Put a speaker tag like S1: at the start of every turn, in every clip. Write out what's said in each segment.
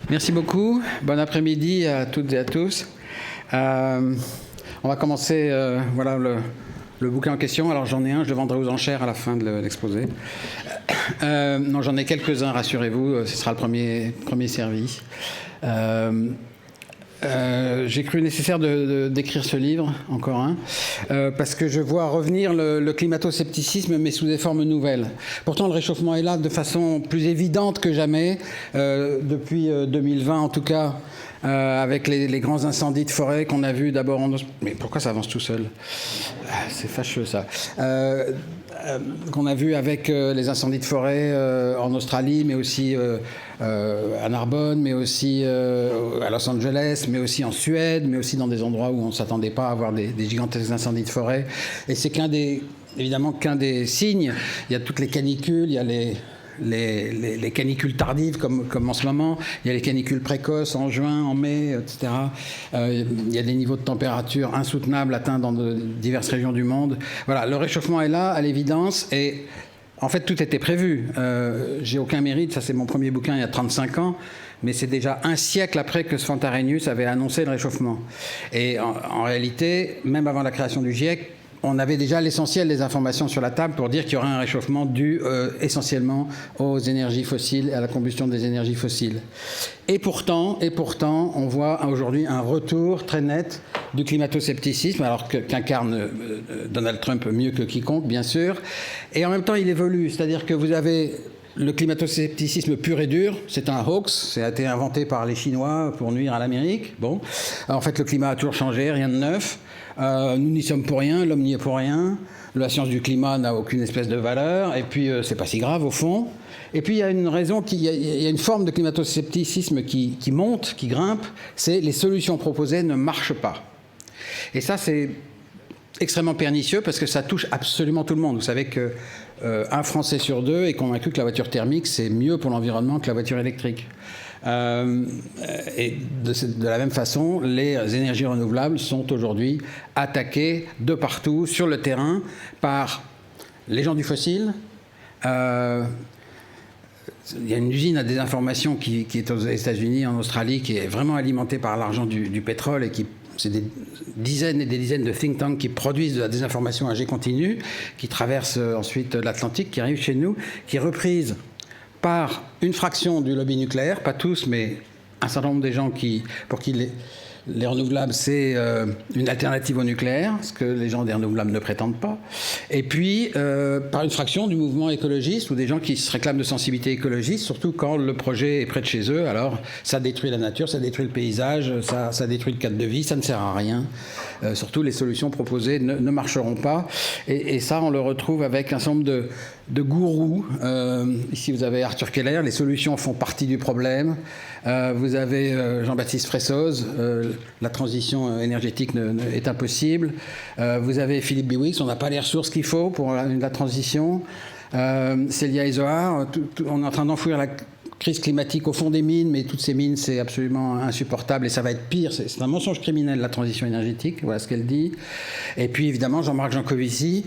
S1: Merci beaucoup. Bon après-midi à toutes et à tous. On va commencer voilà, le bouquin en question. Alors j'en ai un, je le vendrai aux enchères à la fin de l'exposé. Non, j'en ai quelques-uns, rassurez-vous, ce sera le premier servi. J'ai cru nécessaire d'écrire ce livre, encore un, parce que je vois revenir le climato-scepticisme, mais sous des formes nouvelles. Pourtant, le réchauffement est là de façon plus évidente que jamais, depuis 2020 en tout cas, avec les grands incendies de forêt qu'on a vus d'abord en... Mais pourquoi ça avance tout seul? C'est fâcheux ça. Qu'on a vu avec les incendies de forêt en Australie, mais aussi à Narbonne, mais aussi à Los Angeles, mais aussi en Suède, mais aussi dans des endroits où on ne s'attendait pas à avoir des gigantesques incendies de forêt. Et c'est évidemment qu'un des signes. Il y a toutes les canicules, il y a les canicules tardives comme en ce moment, il y a les canicules précoces en juin, en mai, etc. Il y a des niveaux de température insoutenables atteints dans diverses régions du monde. Voilà, le réchauffement est là, à l'évidence, et en fait tout était prévu. J'ai aucun mérite, ça c'est mon premier bouquin il y a 35 ans, mais c'est déjà un siècle après que Svante Arrhenius avait annoncé le réchauffement. Et en réalité, même avant la création du GIEC, on avait déjà l'essentiel des informations sur la table pour dire qu'il y aurait un réchauffement dû essentiellement aux énergies fossiles et à la combustion des énergies fossiles. Et pourtant, on voit aujourd'hui un retour très net du climato-scepticisme, alors qu'incarne Donald Trump mieux que quiconque, bien sûr. Et en même temps, il évolue, c'est-à-dire que vous avez le climato-scepticisme pur et dur, c'est un hoax, ça a été inventé par les Chinois pour nuire à l'Amérique. Bon, alors, en fait, le climat a toujours changé, rien de neuf. Nous n'y sommes pour rien, l'homme n'y est pour rien. La science du climat n'a aucune espèce de valeur, et puis c'est pas si grave au fond. Et puis il y a une raison, il y a une forme de climato-scepticisme qui monte, qui grimpe, c'est les solutions proposées ne marchent pas. Et ça c'est extrêmement pernicieux parce que ça touche absolument tout le monde. Vous savez que un Français sur deux est convaincu que la voiture thermique c'est mieux pour l'environnement que la voiture électrique. Et de la même façon, les énergies renouvelables sont aujourd'hui attaquées de partout sur le terrain par les gens du fossile. Il y a une usine à désinformation qui est aux États-Unis, en Australie, qui est vraiment alimentée par l'argent du pétrole et c'est des dizaines et des dizaines de think tanks qui produisent de la désinformation à jet continu, qui traversent ensuite l'Atlantique, qui arrivent chez nous, qui est reprise par une fraction du lobby nucléaire, pas tous, mais un certain nombre des gens pour qui les renouvelables, c'est une alternative au nucléaire, ce que les gens des renouvelables ne prétendent pas. Et puis, par une fraction du mouvement écologiste ou des gens qui se réclament de sensibilité écologiste, surtout quand le projet est près de chez eux. Alors, ça détruit la nature, ça détruit le paysage, ça détruit le cadre de vie, ça ne sert à rien. Surtout, les solutions proposées ne marcheront pas. Et ça, on le retrouve avec un certain nombre de gourous. Ici, vous avez Arthur Keller, les solutions font partie du problème. Vous avez Jean-Baptiste Fressoz, la transition énergétique est impossible. Vous avez Philippe Biwix, on n'a pas les ressources qu'il faut pour la transition. Célia Ezohar, on est en train d'enfouir la crise climatique au fond des mines, mais toutes ces mines, c'est absolument insupportable et ça va être pire. C'est un mensonge criminel, la transition énergétique, voilà ce qu'elle dit. Et puis évidemment, Jean-Marc Jancovici,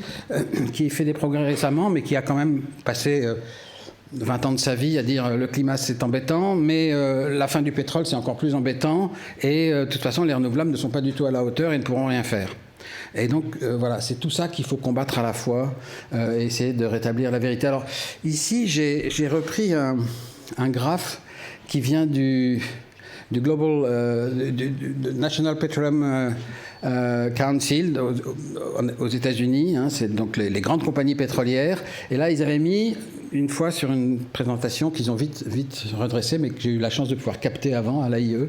S1: qui fait des progrès récemment, mais qui a quand même passé 20 ans de sa vie à dire le climat c'est embêtant, mais la fin du pétrole c'est encore plus embêtant, et de toute façon les renouvelables ne sont pas du tout à la hauteur et ne pourront rien faire. Et donc voilà, c'est tout ça qu'il faut combattre à la fois et essayer de rétablir la vérité. Alors ici j'ai repris un graphe qui vient du Global du National Petroleum Council aux États-Unis, hein, c'est donc les grandes compagnies pétrolières. Et là, ils avaient mis une fois sur une présentation qu'ils ont vite redressée, mais que j'ai eu la chance de pouvoir capter avant à l'AIE,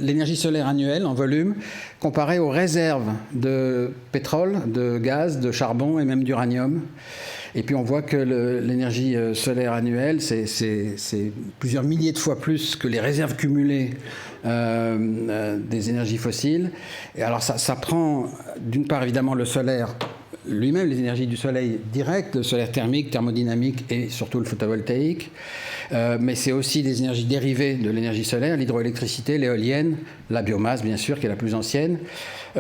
S1: l'énergie solaire annuelle en volume comparée aux réserves de pétrole, de gaz, de charbon et même d'uranium. Et puis on voit que l'énergie solaire annuelle, c'est plusieurs milliers de fois plus que les réserves cumulées des énergies fossiles. Et alors ça prend d'une part évidemment le solaire lui-même, les énergies du soleil direct, le solaire thermique, thermodynamique et surtout le photovoltaïque. Mais c'est aussi des énergies dérivées de l'énergie solaire, l'hydroélectricité, l'éolienne, la biomasse bien sûr qui est la plus ancienne.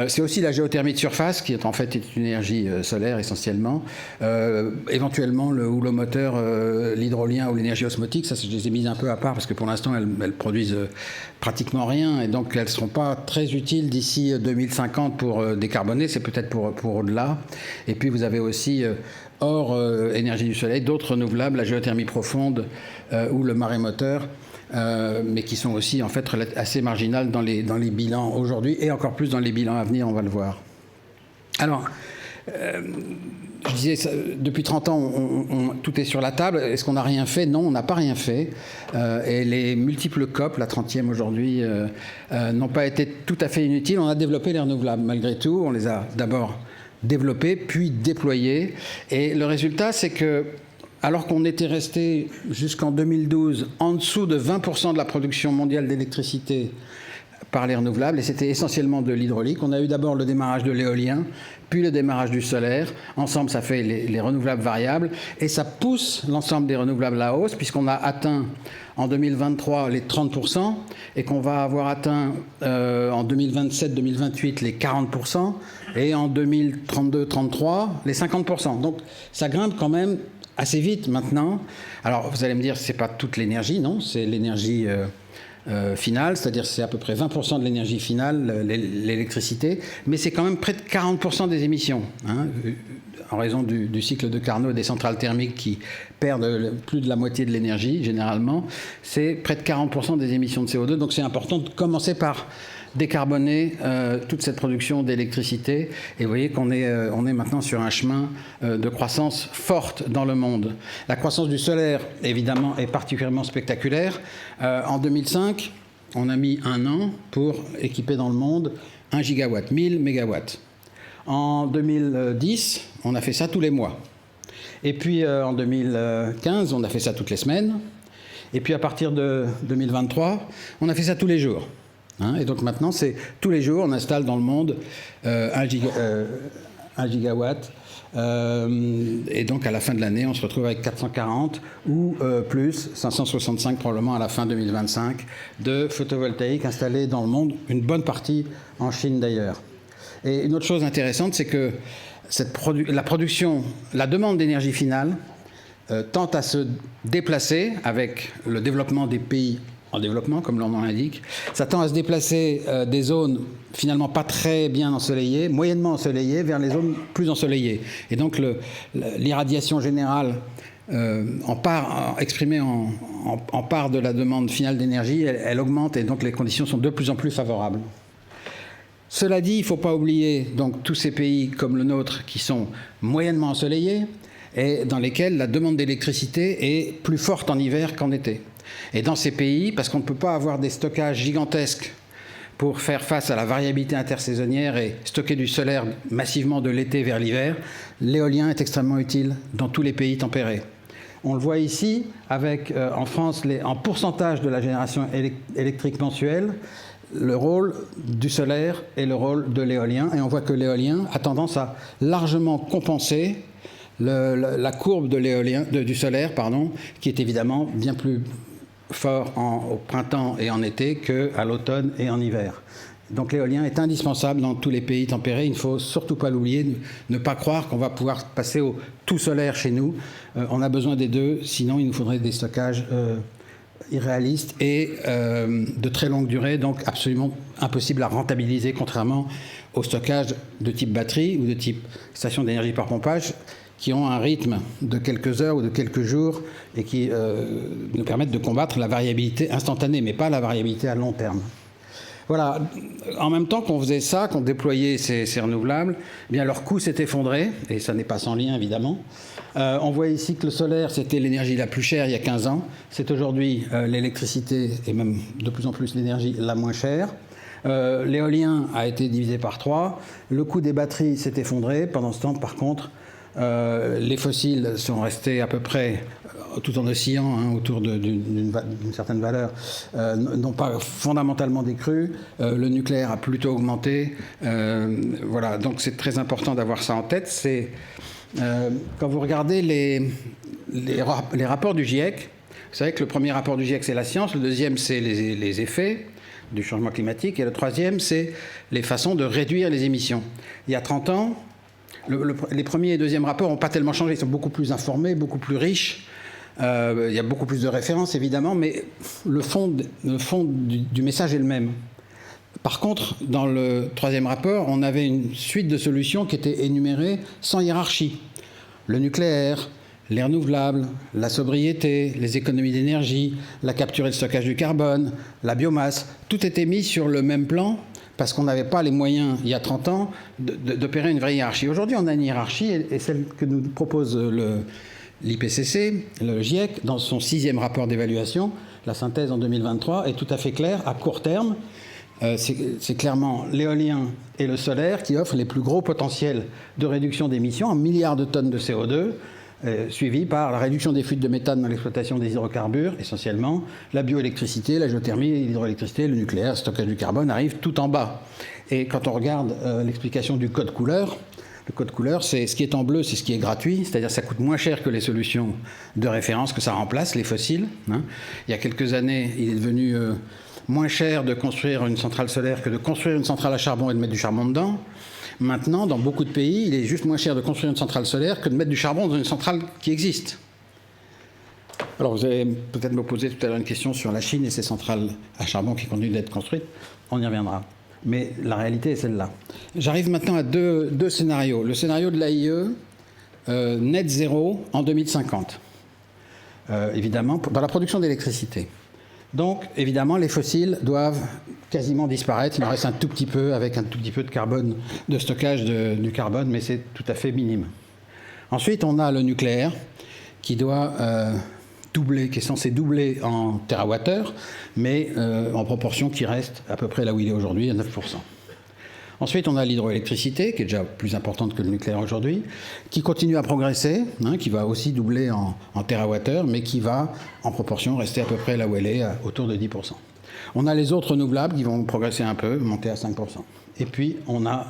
S1: C'est aussi la géothermie de surface, qui est en fait une énergie solaire essentiellement. Éventuellement le houlomoteur, l'hydrolien ou l'énergie osmotique, ça je les ai mises un peu à part parce que pour l'instant elles produisent pratiquement rien et donc elles ne seront pas très utiles d'ici 2050 pour décarboner, c'est peut-être pour au-delà. Et puis vous avez aussi hors énergie du soleil d'autres renouvelables, la géothermie profonde ou le marémoteur. Mais qui sont aussi en fait assez marginales dans les bilans aujourd'hui et encore plus dans les bilans à venir, on va le voir. Alors, je disais, depuis 30 ans, tout est sur la table. Est-ce qu'on n'a rien fait? Non, on n'a pas rien fait. Et les multiples COP, la 30e aujourd'hui, n'ont pas été tout à fait inutiles. On a développé les renouvelables malgré tout. On les a d'abord développés, puis déployés. Et le résultat, c'est que alors qu'on était resté jusqu'en 2012 en dessous de 20% de la production mondiale d'électricité par les renouvelables, et c'était essentiellement de l'hydraulique. On a eu d'abord le démarrage de l'éolien, puis le démarrage du solaire. Ensemble, ça fait les renouvelables variables, et ça pousse l'ensemble des renouvelables à la hausse, puisqu'on a atteint en 2023 les 30%, et qu'on va avoir atteint en 2027-2028 les 40%, et en 2032-33 les 50%. Donc ça grimpe quand même assez vite maintenant. Alors vous allez me dire, c'est pas toute l'énergie, non, c'est l'énergie finale, c'est-à-dire c'est à peu près 20% de l'énergie finale, l'électricité, mais c'est quand même près de 40% des émissions, hein, en raison du cycle de Carnot des centrales thermiques qui perdent plus de la moitié de l'énergie, généralement. C'est près de 40% des émissions de CO2, donc c'est important de commencer par décarboner toute cette production d'électricité. Et vous voyez qu'on est maintenant sur un chemin de croissance forte dans le monde. La croissance du solaire, évidemment, est particulièrement spectaculaire. En 2005, on a mis 1 an pour équiper dans le monde 1 gigawatt, 1000 mégawatts. En 2010, on a fait ça tous les mois. Et puis en 2015, on a fait ça toutes les semaines. Et puis à partir de 2023, on a fait ça tous les jours. Hein, et donc maintenant, c'est tous les jours, on installe dans le monde 1 gigawatt. Et donc à la fin de l'année, on se retrouve avec 440 ou plus, 565 probablement à la fin 2025, de photovoltaïque installés dans le monde, une bonne partie en Chine d'ailleurs. Et une autre chose intéressante, c'est que la demande d'énergie finale tend à se déplacer avec le développement des pays en développement, comme leur nom l'indique. Ça tend à se déplacer des zones finalement pas très bien ensoleillées, moyennement ensoleillées, vers les zones plus ensoleillées. Et donc l'irradiation générale exprimée en part de la demande finale d'énergie, elle augmente et donc les conditions sont de plus en plus favorables. Cela dit, il ne faut pas oublier donc tous ces pays comme le nôtre qui sont moyennement ensoleillés et dans lesquels la demande d'électricité est plus forte en hiver qu'en été. Et dans ces pays, parce qu'on ne peut pas avoir des stockages gigantesques pour faire face à la variabilité intersaisonnière et stocker du solaire massivement de l'été vers l'hiver, l'éolien est extrêmement utile dans tous les pays tempérés. On le voit ici avec, en France, en pourcentage de la génération électrique mensuelle, le rôle du solaire et le rôle de l'éolien. Et on voit que l'éolien a tendance à largement compenser la courbe de du solaire, qui est évidemment bien plus fort au printemps et en été qu'à l'automne et en hiver. Donc l'éolien est indispensable dans tous les pays tempérés. Il ne faut surtout pas l'oublier, ne pas croire qu'on va pouvoir passer au tout solaire chez nous. On a besoin des deux, sinon il nous faudrait des stockages irréalistes et de très longue durée, donc absolument impossible à rentabiliser, contrairement au stockage de type batterie ou de type station d'énergie par pompage, qui ont un rythme de quelques heures ou de quelques jours et qui nous permettent de combattre la variabilité instantanée, mais pas la variabilité à long terme. Voilà. En même temps qu'on faisait ça, qu'on déployait ces renouvelables, eh bien leur coût s'est effondré, et ça n'est pas sans lien évidemment. On voit ici que le solaire, c'était l'énergie la plus chère il y a 15 ans. C'est aujourd'hui l'électricité, et même de plus en plus l'énergie la moins chère. L'éolien a été divisé par 3. Le coût des batteries s'est effondré. Pendant ce temps, par contre, les fossiles sont restés à peu près, tout en oscillant autour d'une certaine valeur, n'ont pas fondamentalement décru. Le nucléaire a plutôt augmenté. Voilà, donc c'est très important d'avoir ça en tête. Quand vous regardez les rapports du GIEC, vous savez que le premier rapport du GIEC, c'est la science, le deuxième, c'est les effets. du changement climatique. Et le troisième, c'est les façons de réduire les émissions. Il y a 30 ans, les premiers et deuxièmes rapports n'ont pas tellement changé. Ils sont beaucoup plus informés, beaucoup plus riches. Il y a beaucoup plus de références, évidemment, mais le fond du message est le même. Par contre, dans le troisième rapport, on avait une suite de solutions qui étaient énumérées sans hiérarchie. Le nucléaire, les renouvelables, la sobriété, les économies d'énergie, la capture et le stockage du carbone, la biomasse, tout était mis sur le même plan parce qu'on n'avait pas les moyens, il y a 30 ans, d'opérer une vraie hiérarchie. Aujourd'hui, on a une hiérarchie et celle que nous propose l'IPCC, le GIEC, dans son 6e rapport d'évaluation, la synthèse en 2023, est tout à fait claire. À court terme, c'est clairement l'éolien et le solaire qui offrent les plus gros potentiels de réduction d'émissions, 1 milliard de tonnes de CO2, suivi par la réduction des fuites de méthane dans l'exploitation des hydrocarbures, essentiellement, la bioélectricité, la géothermie, l'hydroélectricité, le nucléaire, le stockage du carbone arrivent tout en bas. Et quand on regarde l'explication du code couleur, le code couleur, c'est ce qui est en bleu, c'est ce qui est gratuit, c'est-à-dire ça coûte moins cher que les solutions de référence que ça remplace, les fossiles. Hein. Il y a quelques années, il est devenu moins cher de construire une centrale solaire que de construire une centrale à charbon et de mettre du charbon dedans. Maintenant, dans beaucoup de pays, il est juste moins cher de construire une centrale solaire que de mettre du charbon dans une centrale qui existe. Alors, vous allez peut-être me poser tout à l'heure une question sur la Chine et ses centrales à charbon qui continuent d'être construites. On y reviendra. Mais la réalité est celle-là. J'arrive maintenant à deux scénarios. Le scénario de l'AIE, net zéro en 2050. Évidemment, dans la production d'électricité. Donc, évidemment, les fossiles doivent quasiment disparaître. Il en reste un tout petit peu, avec un tout petit peu de carbone, de stockage du carbone, mais c'est tout à fait minime. Ensuite, on a le nucléaire qui doit doubler, qui est censé doubler en térawattheure, mais en proportion qui reste à peu près là où il est aujourd'hui, à 9%. Ensuite, on a l'hydroélectricité, qui est déjà plus importante que le nucléaire aujourd'hui, qui continue à progresser, hein, qui va aussi doubler en térawattheure, mais qui va, en proportion, rester à peu près là où elle est, autour de 10%. On a les autres renouvelables qui vont progresser un peu, monter à 5%. Et puis, on a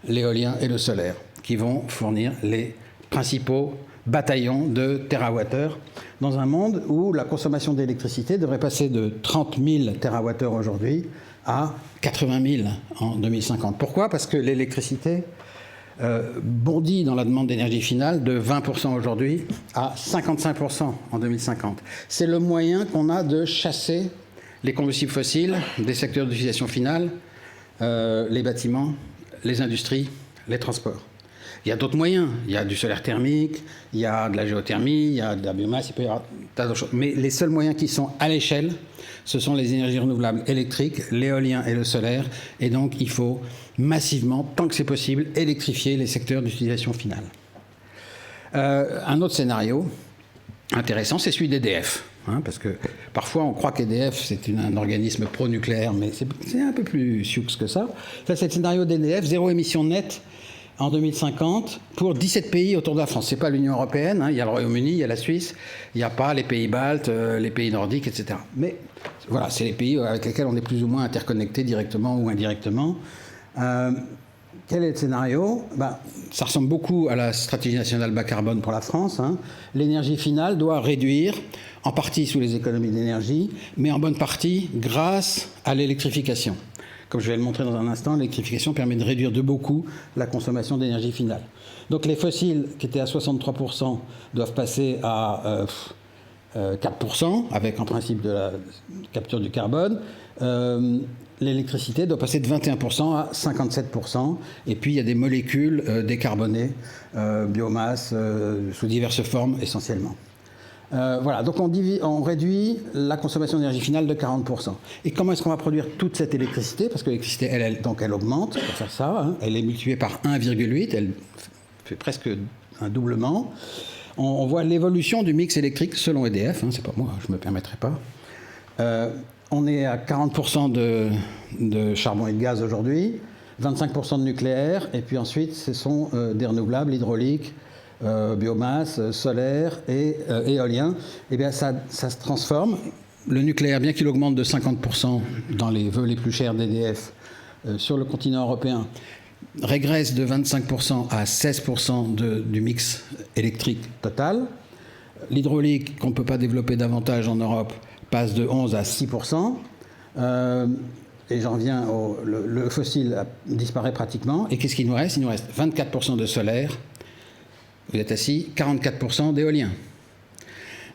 S1: l'éolien et le solaire, qui vont fournir les principaux bataillons de térawattheure dans un monde où la consommation d'électricité devrait passer de 30 000 térawattheures aujourd'hui à 80 000 en 2050. Pourquoi ? Parce que l'électricité bondit dans la demande d'énergie finale de 20% aujourd'hui à 55% en 2050. C'est le moyen qu'on a de chasser les combustibles fossiles des secteurs d'utilisation finale, les bâtiments, les industries, les transports. Il y a d'autres moyens. Il y a du solaire thermique, il y a de la géothermie, il y a de la biomasse, il peut y avoir tas d'autres choses. Mais les seuls moyens qui sont à l'échelle, ce sont les énergies renouvelables électriques, l'éolien et le solaire. Et donc, il faut massivement, tant que c'est possible, électrifier les secteurs d'utilisation finale. Un autre scénario intéressant, c'est celui d'EDF. Hein, parce que parfois, on croit qu'EDF, c'est un organisme pro-nucléaire, mais c'est un peu plus sioux que ça. Ça, c'est le scénario d'EDF, zéro émission nette en 2050 pour 17 pays autour de la France. Ce n'est pas l'Union européenne, hein, il y a le Royaume-Uni, il y a la Suisse, il n'y a pas les pays baltes, les pays nordiques, etc. Mais voilà, c'est les pays avec lesquels on est plus ou moins interconnectés directement ou indirectement. Quel est le scénario ? Ça ressemble beaucoup à la stratégie nationale bas carbone pour la France. Hein. L'énergie finale doit réduire, en partie sous les économies d'énergie, mais en bonne partie grâce à l'électrification. Comme je vais le montrer dans un instant, l'électrification permet de réduire de beaucoup la consommation d'énergie finale. Donc les fossiles qui étaient à 63% doivent passer à 4%, avec en principe de la capture du carbone. L'électricité doit passer de 21% à 57%. Et puis il y a des molécules décarbonées, biomasse, sous diverses formes essentiellement. Voilà, donc on réduit la consommation d'énergie finale de 40%. Et comment est-ce qu'on va produire toute cette électricité ? Parce que l'électricité, elle augmente, pour faire ça, hein, elle est multipliée par 1,8, elle fait presque un doublement. On voit l'évolution du mix électrique selon EDF, hein, c'est pas moi, je ne me permettrai pas. On est à 40% de charbon et de gaz aujourd'hui, 25% de nucléaire, et puis ensuite, ce sont des renouvelables, hydrauliques, biomasse, solaire et éolien. Eh bien, ça se transforme. Le nucléaire, bien qu'il augmente de 50% dans les vœux les plus chers d'EDF sur le continent européen, régresse de 25% à 16% du mix électrique total. L'hydraulique, qu'on ne peut pas développer davantage en Europe, passe de 11 à 6%. Et j'en reviens le fossile disparaît pratiquement. Et qu'est-ce qu'il nous reste? Il nous reste 24% de solaire, vous êtes assis, 44% d'éolien.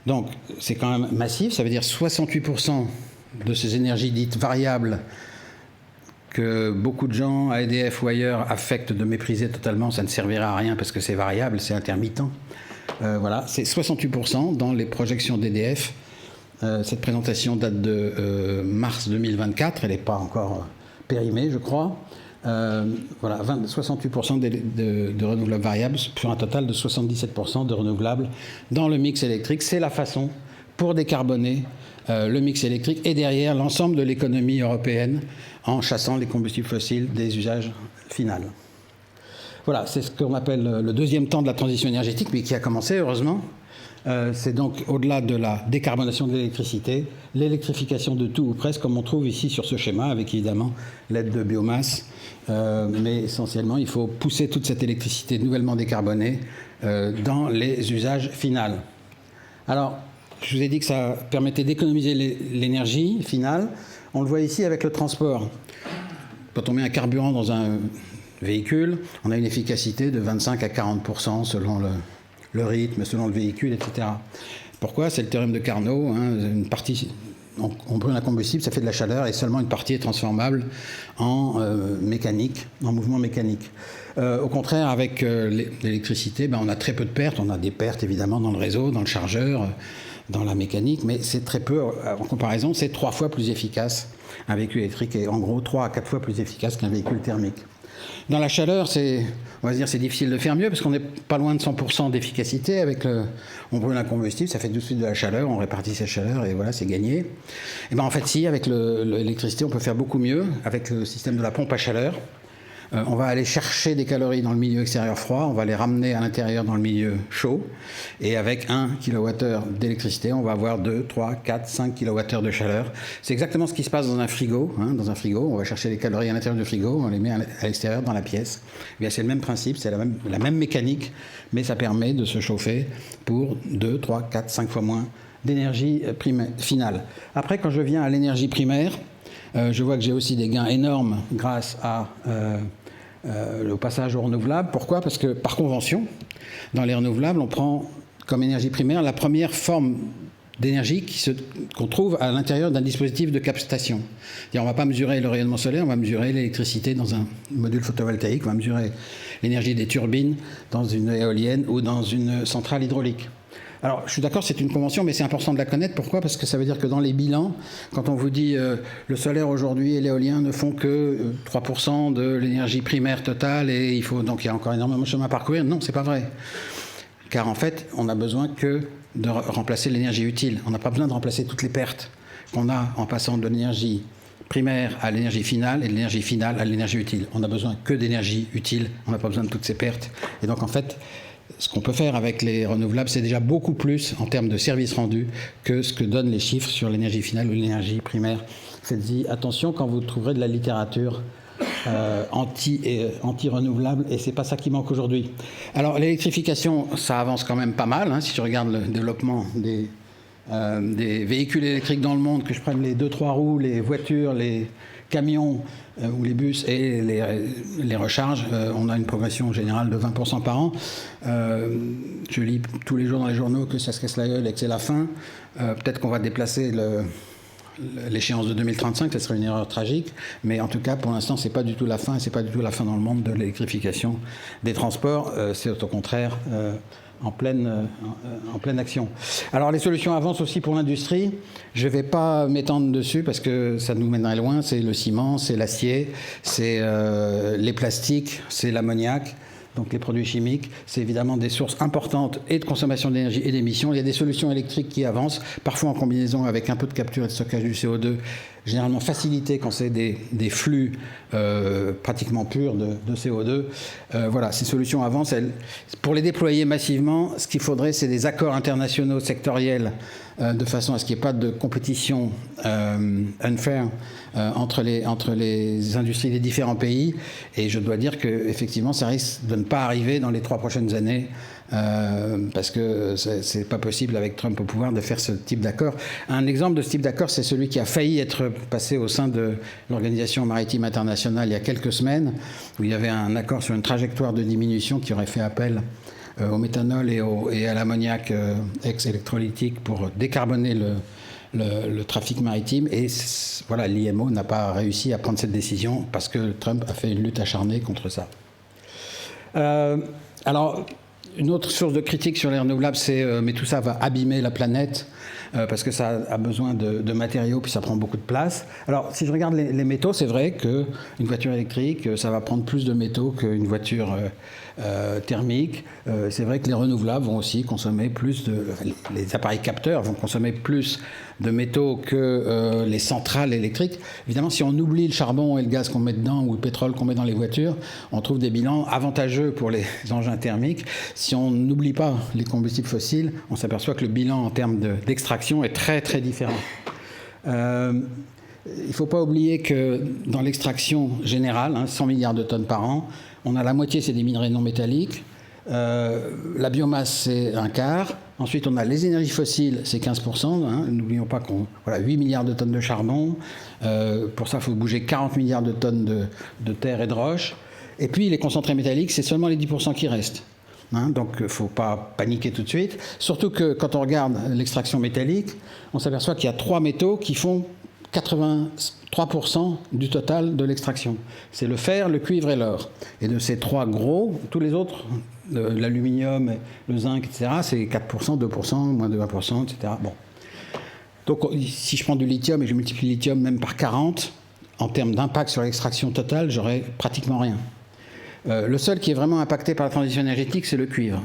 S1: Donc c'est quand même massif, ça veut dire 68% de ces énergies dites variables que beaucoup de gens, à EDF ou ailleurs, affectent de mépriser totalement, ça ne servira à rien parce que c'est variable, c'est intermittent. Voilà, c'est 68% dans les projections d'EDF. Cette présentation date de mars 2024, elle n'est pas encore périmée, je crois. Voilà, 68% de renouvelables variables sur un total de 77% de renouvelables dans le mix électrique. C'est la façon pour décarboner le mix électrique et derrière l'ensemble de l'économie européenne en chassant les combustibles fossiles des usages finaux. Voilà, c'est ce qu'on appelle le deuxième temps de la transition énergétique, mais qui a commencé, heureusement. C'est donc, au-delà de la décarbonation de l'électricité, l'électrification de tout ou presque, comme on trouve ici sur ce schéma, avec évidemment l'aide de biomasse. Mais essentiellement, il faut pousser toute cette électricité nouvellement décarbonée dans les usages finaux. Alors, je vous ai dit que ça permettait d'économiser l'énergie finale. On le voit ici avec le transport. Quand on met un carburant dans un véhicule, on a une efficacité de 25 à 40% selon le rythme, selon le véhicule, etc. Pourquoi? C'est le théorème de Carnot. Hein, une partie, on brûle un combustible, ça fait de la chaleur, et seulement une partie est transformable en mécanique, en mouvement mécanique. Au contraire, avec l'électricité, on a très peu de pertes. On a des pertes, évidemment, dans le réseau, dans le chargeur, dans la mécanique, mais c'est très peu. En comparaison, c'est 3 fois plus efficace. Un véhicule électrique est en gros 3 à 4 fois plus efficace qu'un véhicule thermique. Dans la chaleur, on va dire c'est difficile de faire mieux parce qu'on n'est pas loin de 100% d'efficacité. On brûle un combustible, ça fait tout de suite de la chaleur, on répartit cette chaleur et voilà, c'est gagné. Et en fait, si, avec l'électricité, on peut faire beaucoup mieux avec le système de la pompe à chaleur. On va aller chercher des calories dans le milieu extérieur froid, on va les ramener à l'intérieur dans le milieu chaud, et avec 1 kWh d'électricité, on va avoir 2, 3, 4, 5 kWh de chaleur. C'est exactement ce qui se passe dans un frigo. Dans un frigo, on va chercher les calories à l'intérieur du frigo, on les met à l'extérieur dans la pièce. Bien, c'est le même principe, c'est la même mécanique, mais ça permet de se chauffer pour 2, 3, 4, 5 fois moins d'énergie finale. Après, quand je viens à l'énergie primaire, je vois que j'ai aussi des gains énormes grâce au passage aux renouvelables. Pourquoi? Parce que par convention, dans les renouvelables, on prend comme énergie primaire la première forme d'énergie qu'on trouve à l'intérieur d'un dispositif de captation. On ne va pas mesurer le rayonnement solaire, on va mesurer l'électricité dans un module photovoltaïque, on va mesurer l'énergie des turbines dans une éolienne ou dans une centrale hydraulique. Alors, je suis d'accord, c'est une convention, mais c'est important de la connaître. Pourquoi? Parce que ça veut dire que dans les bilans, quand on vous dit le solaire aujourd'hui et l'éolien ne font que 3% de l'énergie primaire totale et donc il y a encore énormément de chemin à parcourir, non, c'est pas vrai. Car en fait, on n'a besoin que de remplacer l'énergie utile. On n'a pas besoin de remplacer toutes les pertes qu'on a en passant de l'énergie primaire à l'énergie finale et de l'énergie finale à l'énergie utile. On n'a besoin que d'énergie utile, on n'a pas besoin de toutes ces pertes. Et donc en fait, ce qu'on peut faire avec les renouvelables, c'est déjà beaucoup plus en termes de services rendus que ce que donnent les chiffres sur l'énergie finale ou l'énergie primaire. Faites-y attention quand vous trouverez de la littérature anti-renouvelable, et c'est pas ça qui manque aujourd'hui. Alors l'électrification, ça avance quand même pas mal. Si je regarde le développement des véhicules électriques dans le monde, que je prenne les 2-3 roues, les voitures, les camions ou les bus et les recharges, on a une progression générale de 20% par an. Je lis tous les jours dans les journaux que ça se casse la gueule et que c'est la fin. Peut-être qu'on va déplacer l'échéance de 2035, ce serait une erreur tragique, mais en tout cas, pour l'instant, c'est pas du tout la fin, et c'est pas du tout la fin dans le monde de l'électrification des transports. C'est au contraire en pleine action. Alors les solutions avancent aussi pour l'industrie. Je ne vais pas m'étendre dessus parce que ça nous mènerait loin. C'est le ciment, c'est l'acier, c'est les plastiques, c'est l'ammoniac. Donc les produits chimiques, c'est évidemment des sources importantes et de consommation d'énergie et d'émissions. Il y a des solutions électriques qui avancent, parfois en combinaison avec un peu de capture et de stockage du CO2, généralement facilité quand c'est des flux pratiquement purs de CO2. Voilà, ces solutions avancent. Pour les déployer massivement, ce qu'il faudrait, c'est des accords internationaux sectoriels de façon à ce qu'il n'y ait pas de compétition unfair entre les industries des différents pays. Et je dois dire qu'effectivement, ça risque de ne pas arriver dans les 3 prochaines années parce que c'est pas possible avec Trump au pouvoir de faire ce type d'accord. Un exemple de ce type d'accord, c'est celui qui a failli être passé au sein de l'Organisation maritime internationale il y a quelques semaines, où il y avait un accord sur une trajectoire de diminution qui aurait fait appel au méthanol et à l'ammoniac ex-électrolytique pour décarboner le trafic maritime. Et voilà, l'IMO n'a pas réussi à prendre cette décision parce que Trump a fait une lutte acharnée contre ça. Alors, une autre source de critique sur les renouvelables, c'est mais tout ça va abîmer la planète parce que ça a besoin de matériaux, puis ça prend beaucoup de place. Alors, si je regarde les métaux, c'est vrai qu'une voiture électrique, ça va prendre plus de métaux qu'une voiture thermique. C'est vrai que les renouvelables vont aussi consommer plus les appareils capteurs vont consommer plus de métaux que les centrales électriques. Évidemment, si on oublie le charbon et le gaz qu'on met dedans ou le pétrole qu'on met dans les voitures, on trouve des bilans avantageux pour les engins thermiques. Si on n'oublie pas les combustibles fossiles, on s'aperçoit que le bilan en termes d'extraction est très très différent. Il ne faut pas oublier que dans l'extraction générale, 100 milliards de tonnes par an, on a la moitié, c'est des minerais non métalliques. La biomasse, c'est un quart. Ensuite, on a les énergies fossiles, c'est 15%. N'oublions pas qu'on 8 milliards de tonnes de charbon. Pour ça, il faut bouger 40 milliards de tonnes de terre et de roches. Et puis, les concentrés métalliques, c'est seulement les 10% qui restent. Donc, il ne faut pas paniquer tout de suite. Surtout que quand on regarde l'extraction métallique, on s'aperçoit qu'il y a 3 métaux qui font 83% du total de l'extraction. C'est le fer, le cuivre et l'or. Et de ces 3 gros, tous les autres, l'aluminium, le zinc, etc., c'est 4%, 2%, moins de 1%, etc. Bon. Donc, si je prends du lithium et je multiplie le lithium même par 40, en termes d'impact sur l'extraction totale, j'aurais pratiquement rien. Le seul qui est vraiment impacté par la transition énergétique, c'est le cuivre.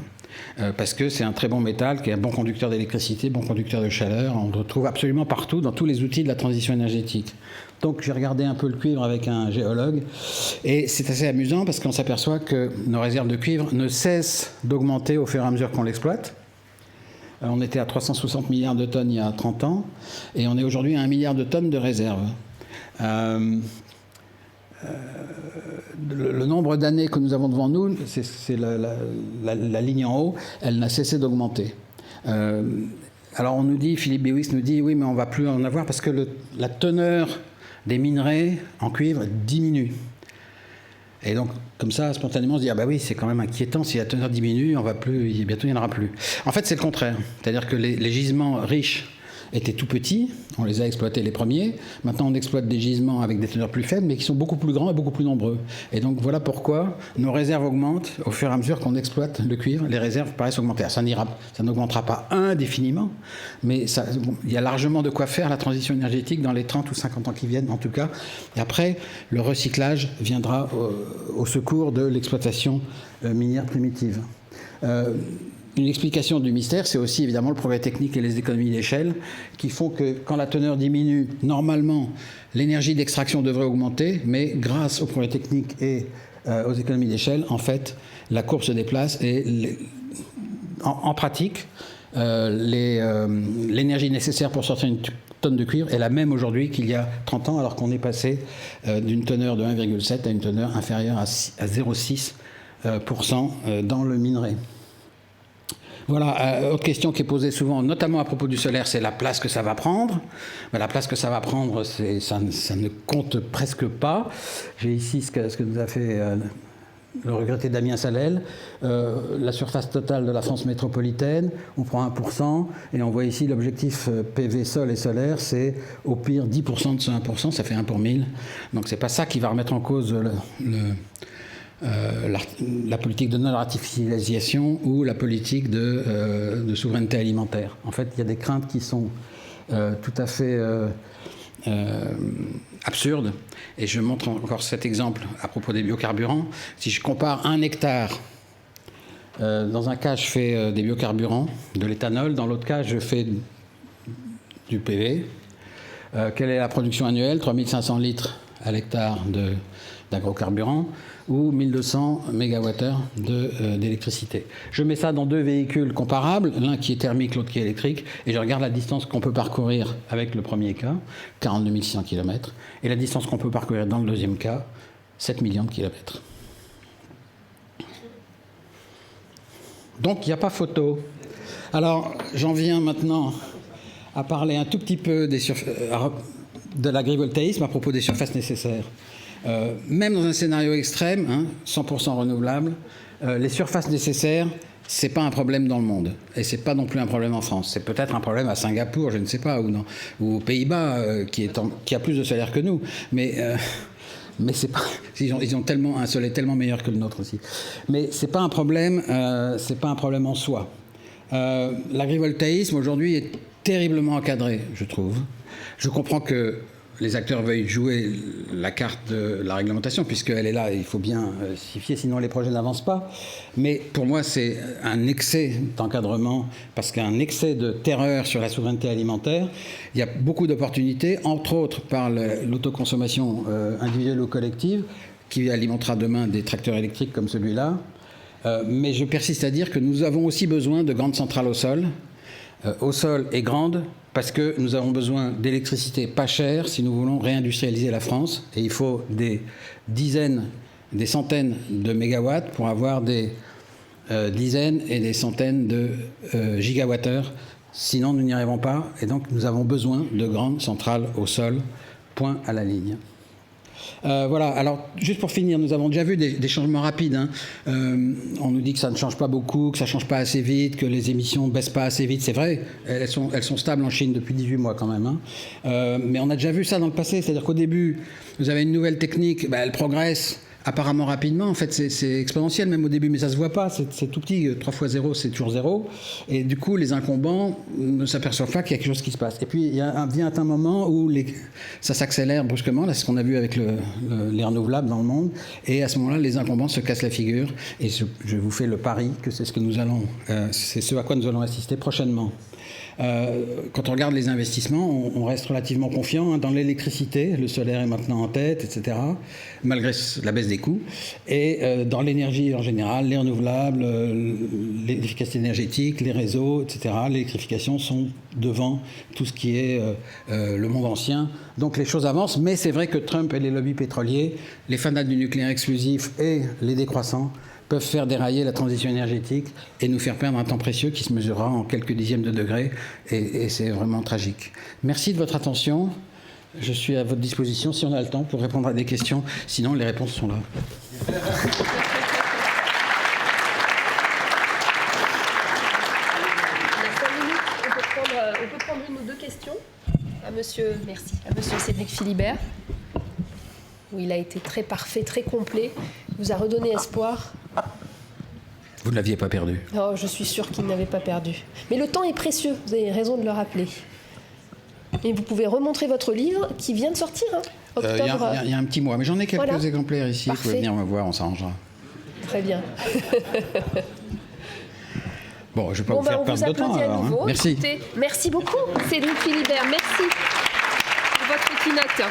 S1: Parce que c'est un très bon métal, qui est un bon conducteur d'électricité, bon conducteur de chaleur. On le retrouve absolument partout, dans tous les outils de la transition énergétique. Donc j'ai regardé un peu le cuivre avec un géologue, et c'est assez amusant parce qu'on s'aperçoit que nos réserves de cuivre ne cessent d'augmenter au fur et à mesure qu'on l'exploite. On était à 360 milliards de tonnes il y a 30 ans, et on est aujourd'hui à 1 milliard de tonnes de réserves. Le nombre d'années que nous avons devant nous, c'est la ligne en haut, elle n'a cessé d'augmenter. Alors on nous dit, Philippe Bewis nous dit, oui, mais on ne va plus en avoir parce que la teneur des minerais en cuivre diminue. Et donc, comme ça, spontanément, on se dit, ah bah oui, c'est quand même inquiétant, si la teneur diminue, bientôt il n'y en aura plus. En fait, c'est le contraire. C'est-à-dire que les gisements riches étaient tout petits, on les a exploités les premiers. Maintenant, on exploite des gisements avec des teneurs plus faibles, mais qui sont beaucoup plus grands et beaucoup plus nombreux. Et donc, voilà pourquoi nos réserves augmentent au fur et à mesure qu'on exploite le cuivre. Les réserves paraissent augmenter. Alors, ça n'augmentera pas indéfiniment, mais il y a largement de quoi faire la transition énergétique dans les 30 ou 50 ans qui viennent, en tout cas. Et après, le recyclage viendra au secours de l'exploitation minière primitive. Une explication du mystère, c'est aussi évidemment le progrès technique et les économies d'échelle qui font que quand la teneur diminue, normalement, l'énergie d'extraction devrait augmenter, mais grâce au progrès technique et aux économies d'échelle, en fait, la courbe se déplace et en pratique, l'énergie nécessaire pour sortir une tonne de cuivre est la même aujourd'hui qu'il y a 30 ans, alors qu'on est passé d'une teneur de 1,7 à une teneur inférieure à 0,6% dans le minerai. Voilà, autre question qui est posée souvent, notamment à propos du solaire, c'est la place que ça va prendre. Mais la place que ça va prendre, ça ne compte presque pas. J'ai ici ce que nous a fait le regretté Damien Salel, la surface totale de la France métropolitaine, on prend 1%, et on voit ici l'objectif PV sol et solaire, c'est au pire 10% de ce 1%, ça fait 1 pour 1000. Donc c'est pas ça qui va remettre en cause la politique de non-artificialisation ou la politique de souveraineté alimentaire. En fait, il y a des craintes qui sont tout à fait absurdes. Et je montre encore cet exemple à propos des biocarburants. Si je compare 1 hectare, dans un cas, je fais des biocarburants, de l'éthanol. Dans l'autre cas, je fais du PV. Quelle est la production annuelle ? 3500 litres à l'hectare d'agrocarburants ou 1200 MWh d'électricité. Je mets ça dans 2 véhicules comparables, l'un qui est thermique, l'autre qui est électrique, et je regarde la distance qu'on peut parcourir avec le premier cas, 42 600 km, et la distance qu'on peut parcourir dans le deuxième cas, 7 millions de kilomètres. Donc il n'y a pas photo. Alors j'en viens maintenant à parler un tout petit peu de l'agrivoltaïsme à propos des surfaces nécessaires. Même dans un scénario extrême, 100% renouvelable, les surfaces nécessaires, c'est pas un problème dans le monde. Et c'est pas non plus un problème en France. C'est peut-être un problème à Singapour, je ne sais pas, ou aux Pays-Bas, qui a plus de salaire que nous. Mais c'est pas, ils ont tellement un soleil tellement meilleur que le nôtre aussi. Mais c'est pas un problème en soi. L'agrivoltaïsme aujourd'hui est terriblement encadré, je trouve. Je comprends que les acteurs veuillent jouer la carte de la réglementation, puisqu'elle est là, il faut bien s'y fier, sinon les projets n'avancent pas. Mais pour moi, c'est un excès d'encadrement, parce qu'un excès de terreur sur la souveraineté alimentaire. Il y a beaucoup d'opportunités, entre autres par l'autoconsommation individuelle ou collective, qui alimentera demain des tracteurs électriques comme celui-là. Mais je persiste à dire que nous avons aussi besoin de grandes centrales au sol et grandes, parce que nous avons besoin d'électricité pas chère si nous voulons réindustrialiser la France. Et il faut des dizaines, des centaines de mégawatts pour avoir des dizaines et des centaines de gigawattheures. Sinon, nous n'y arrivons pas. Et donc, nous avons besoin de grandes centrales au sol, point à la ligne. Voilà, alors juste pour finir, nous avons déjà vu des changements rapides. On nous dit que ça ne change pas beaucoup, que ça ne change pas assez vite, que les émissions ne baissent pas assez vite. C'est vrai, elles sont stables en Chine depuis 18 mois quand même. Mais on a déjà vu ça dans le passé, c'est-à-dire qu'au début, vous avez une nouvelle technique, elle progresse apparemment rapidement. En fait, c'est exponentiel même au début, mais ça ne se voit pas, c'est tout petit. 3 fois 0, c'est toujours 0. Et du coup, les incombants ne s'aperçoivent pas qu'il y a quelque chose qui se passe. Et puis, vient un moment où ça s'accélère brusquement. Là, c'est ce qu'on a vu avec les renouvelables dans le monde. Et à ce moment-là, les incombants se cassent la figure. Et je vous fais le pari que c'est ce à quoi nous allons assister prochainement. Quand on regarde les investissements, on reste relativement confiant dans l'électricité. Le solaire est maintenant en tête, etc., malgré la baisse des coûts. Et dans l'énergie en général, les renouvelables, l'efficacité énergétique, les réseaux, etc., l'électrification sont devant tout ce qui est le monde ancien. Donc les choses avancent, mais c'est vrai que Trump et les lobbies pétroliers, les fanats du nucléaire exclusif et les décroissants peuvent faire dérailler la transition énergétique et nous faire perdre un temps précieux qui se mesurera en quelques dixièmes de degrés, et c'est vraiment tragique. Merci de votre attention. Je suis à votre disposition si on a le temps pour répondre à des questions. Sinon, les réponses sont là.
S2: Il y a 5 minutes, on peut prendre une ou deux questions à monsieur Cédric Philibert, où il a été très parfait, très complet. Il vous a redonné espoir.
S1: Vous ne l'aviez pas perdu.
S2: Oh, je suis sûre qu'il n'avait pas perdu. Mais le temps est précieux, vous avez raison de le rappeler. Et vous pouvez remontrer votre livre qui vient de sortir, octobre.
S1: Il y a un petit mois, mais j'en ai quelques exemplaires ici.
S2: Parfait.
S1: Vous pouvez venir me voir, on s'arrangera.
S2: Très bien.
S1: Bon, je ne vais pas vous faire perdre de temps alors.
S2: Merci. Écoutez, merci beaucoup, Cédric Philibert. Merci pour votre keynote.